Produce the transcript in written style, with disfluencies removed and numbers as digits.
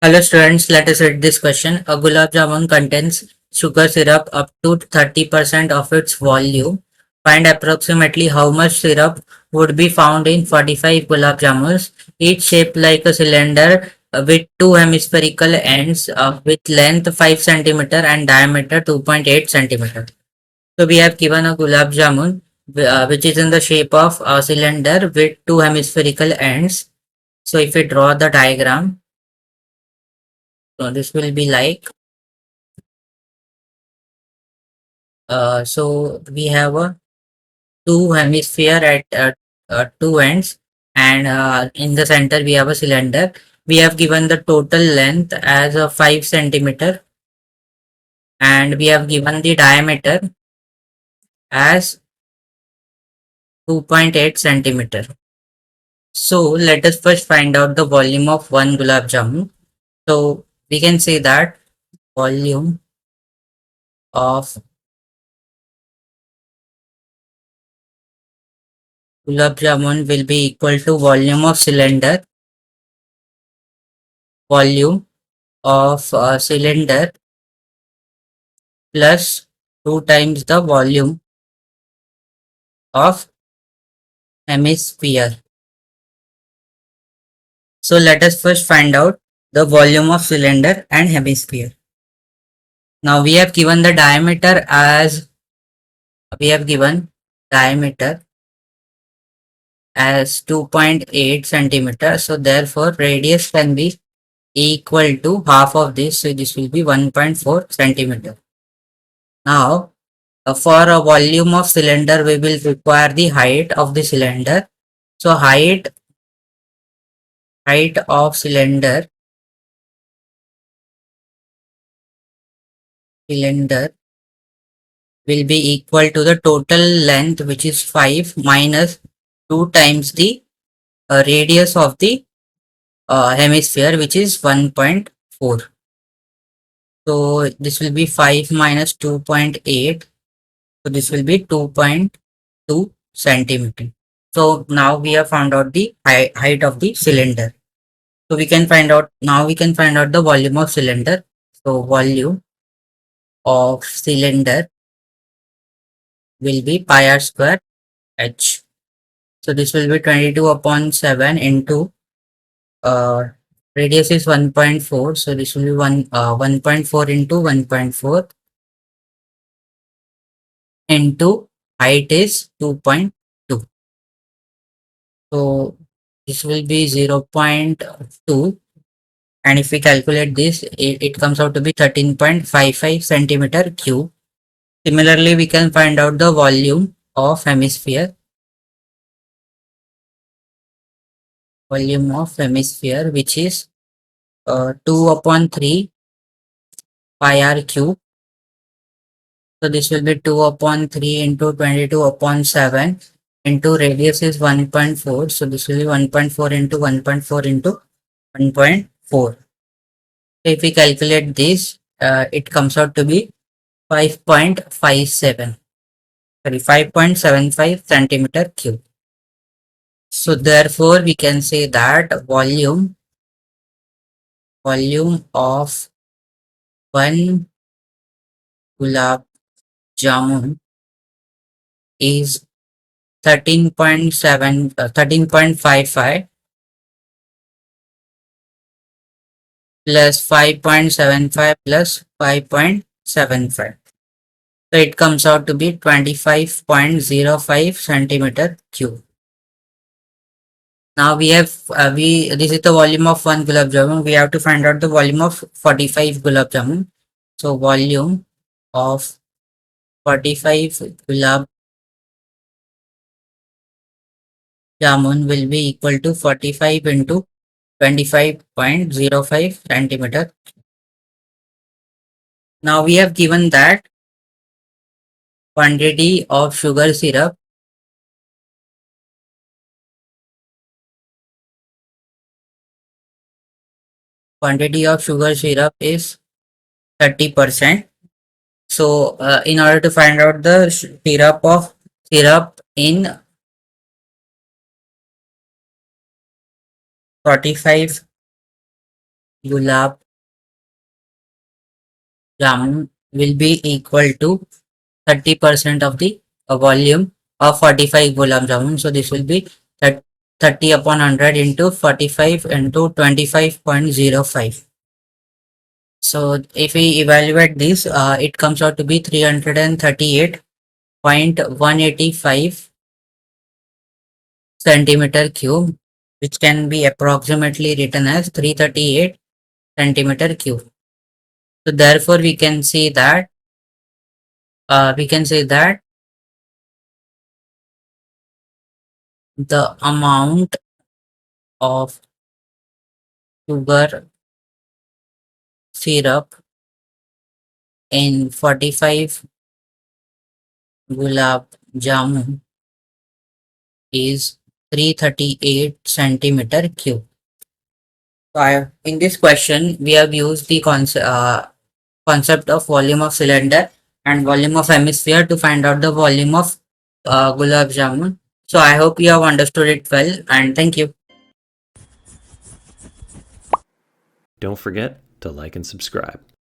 Hello students, let us read this question. A gulab jamun contains sugar syrup up to 30% of its volume. Find approximately how much syrup would be found in 45 gulab jamuns, each shaped like a cylinder with two hemispherical ends with length 5 centimeter and diameter 2.8 centimeter. So we have given a gulab jamun which is in the shape of a cylinder with two hemispherical ends. So if we draw the diagram, so this will be like so we have a two hemisphere at two ends, and in the center we have a cylinder. We have given the total length as a 5 centimeter, and we have given the diameter as 2.8 centimeter. So let us first find out the volume of one gulab jamun. So we can say that volume of gulab jamun will be equal to volume of cylinder, volume of cylinder plus 2 times the volume of hemisphere. So let us first find out the volume of cylinder and hemisphere. Now we have given the diameter as we have given diameter as 2.8 centimeter. So therefore radius can be equal to half of this. So this will be 1.4 centimeter. Now for a volume of cylinder we will require the height of the cylinder. So height of cylinder will be equal to the total length, which is 5, minus 2 times the radius of the hemisphere, which is 1.4. So this will be 5 minus 2.8. So this will be 2.2 centimeter. So now we have found out the height of the cylinder. So we can find out the volume of cylinder. So volume of cylinder will be pi r square h. So this will be 22 upon 7 into radius is 1.4. So this will be 1.4 into 1.4 into height is 2.2. So this will be 0.2, and if we calculate this, it comes out to be 13.55 centimeter cube. Similarly, we can find out the volume of hemisphere. Volume of hemisphere, which is 2 upon 3 pi r cube. So this will be 2 upon 3 into 22 upon 7 into radius is 1.4. So this will be 1.4 into 1.4 into 1.4. So if we calculate this, it comes out to be 5.57. Sorry, 5.75 centimeter cube. So therefore, we can say that volume of one gulab jamun is 13.55 plus 5.75 plus 5.75. So it comes out to be 25.05 centimeter cube. Now we have this is the volume of one gulab jamun. We have to find out the volume of 45 gulab jamun. So volume of 45 gulab jamun will be equal to 45 into 25.05 centimeter. Now we have given that quantity of sugar syrup is 30%. So in order to find out the syrup in 45 gulab jamun will be equal to 30% of the volume of 45 gulab jamun. So this will be 30 upon 100 into 45 into 25.05. So if we evaluate this, it comes out to be 338.185 centimeter cube, which can be approximately written as 338 centimeter cube. So therefore we can say that the amount of sugar syrup in 45 gulab jamun is 338 centimeter cube. So in this question, we have used the concept of volume of cylinder and volume of hemisphere to find out the volume of gulab jamun. So I hope you have understood it well, and thank you. Don't forget to like and subscribe.